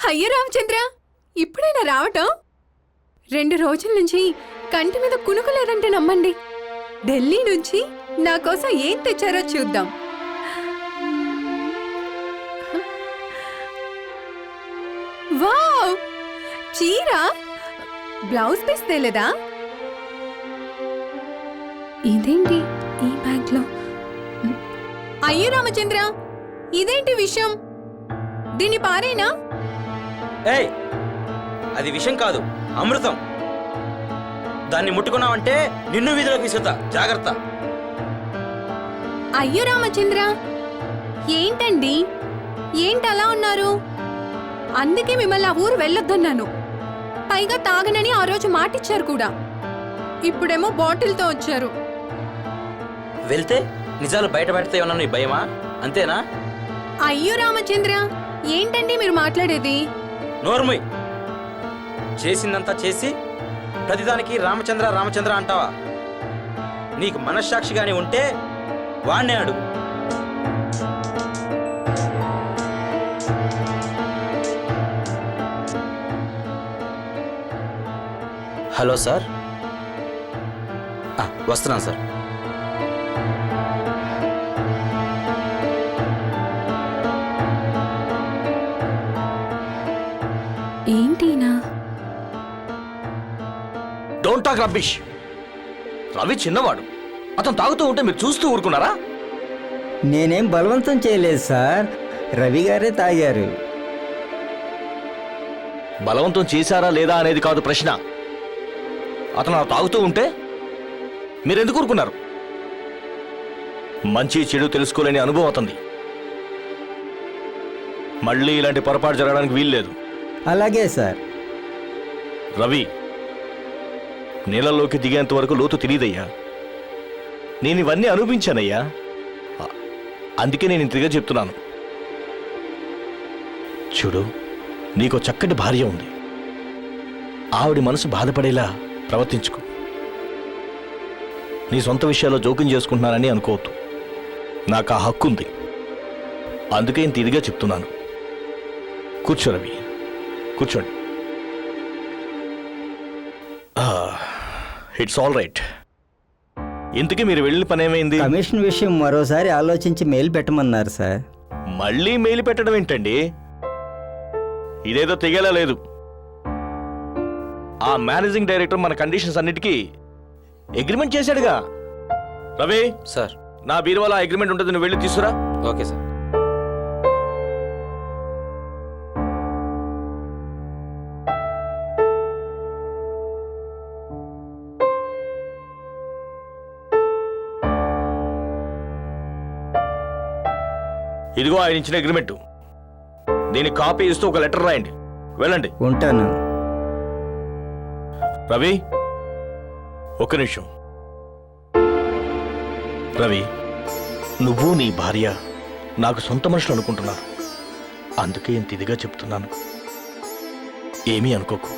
అయ్యో రామచంద్ర, ఇప్పుడైనా రావటం? 2 రోజుల నుంచి కంటి మీద కునుకులేదంటే నమ్మండి. ఢిల్లీ నుంచి నా కోసం ఏం తెచ్చారో చూద్దాం. వావ్, చీర, బ్లౌజ్ పీస్ తేలేదా? ఇదేంటి ఈ బ్యాగ్ లో? అయ్యో రామచంద్ర, ఇదేంటి విషయం? దీన్ని పారేనా? ఏయ్, అది విషం కాదు, అమృతం. దాన్ని ముట్టుకున్నావంటే నిన్ను వీధిలోకి విసురుతా, జాగ్రత్త. అయ్యో రామచంద్ర, ఏంటండి, ఏంటి అలా ఉన్నారు? అందుకే మిమ్మల్ని ఆ ఊరు వెళ్ళొద్దన్నాను. పైగా తాగనని ఆ రోజు మాటిచ్చారు కూడా. ఇప్పుడేమో బాటిల్తో వచ్చారు. వెళ్తే నిజాలు బయట పెడతాయన్నా నీ భయమా? అంతేనా? అయ్యో రామచంద్ర, ఏంటండి మీరు మాట్లాడేది? నోర్ముయ్. చేసిందంతా చేసి ప్రతిదానికి రామచంద్ర రామచంద్ర అంటావా? నీకు మనశ్శాక్షిగానే ఉంటే వాణ్ణే అడుగు. హలో సార్, వస్తున్నాను సార్. ఏంటినా? Don't talk rubbish. రవి చిన్నవాడు, అతను తాగుతూ ఉంటే మీరు చూస్తూ ఊరుకున్నారా? నేనేం బలవంతం చేయలేదు సార్, రవి గారే తాగారు. బలవంతం చేశారా లేదా అనేది కాదు ప్రశ్న. అతను అలా తాగుతూ ఉంటే మీరెందుకు ఊరుకున్నారు? మంచి చెడు తెలుసుకోలేని అనుభవం అతనిది. మళ్ళీ ఇలాంటి పొరపాటు జరగడానికి వీల్లేదు. అలాగే సార్. రవి, నీళ్ళలోకి దిగేంత వరకు లోతు తెలియదయ్యా. నేను ఇవన్నీ అనుభవించానయ్యా. అందుకే నేను ఇంతగా చెప్తున్నాను. చూడు, నీకు చక్కటి భార్య ఉంది. ఆవిడ మనసు బాధపడేలా ప్రవర్తించుకో. నీ సొంత విషయాల్లో జోక్యం చేసుకుంటున్నానని అనుకోవద్దు. నాకు ఆ హక్కు ఉంది. అందుకే ఇంత ఇదిగా చెప్తున్నాను. కూర్చో రవి, కూర్చోండి. It's all right. ఇంతకీ మీరు వెళ్ళిన పని ఏమైంది? కమిషన్ విషయం మరోసారి ఆలోచించి మెయిల్ పెట్టమన్నారు సార్. మళ్ళీ మెయిల్ పెట్టడం ఏంటండి? ఇదేదో తెగేలా లేదు. ఆ మేనేజింగ్ డైరెక్టర్ మన కండిషన్స్ అన్నిటికీ అగ్రిమెంట్ చేశాడుగా. రవి సార్, నా బీరువాలో అగ్రిమెంట్ ఉంటుంది, నువ్వు వెళ్ళి తీసుకురా. Okay sir. ఇదిగో ఆయన ఇచ్చిన అగ్రిమెంట్. దీని కాపీ ఇస్తూ ఒక లెటర్ రాయండి. వెళ్ళండి. ఉంటాను. రవి, ఒక్క నిమిషం. రవి, నువ్వు నీ భార్య నాకు సొంత మనుషులు అనుకుంటున్నారు. అందుకే ఇంత ఇదిగా చెప్తున్నాను. ఏమీ అనుకోకు.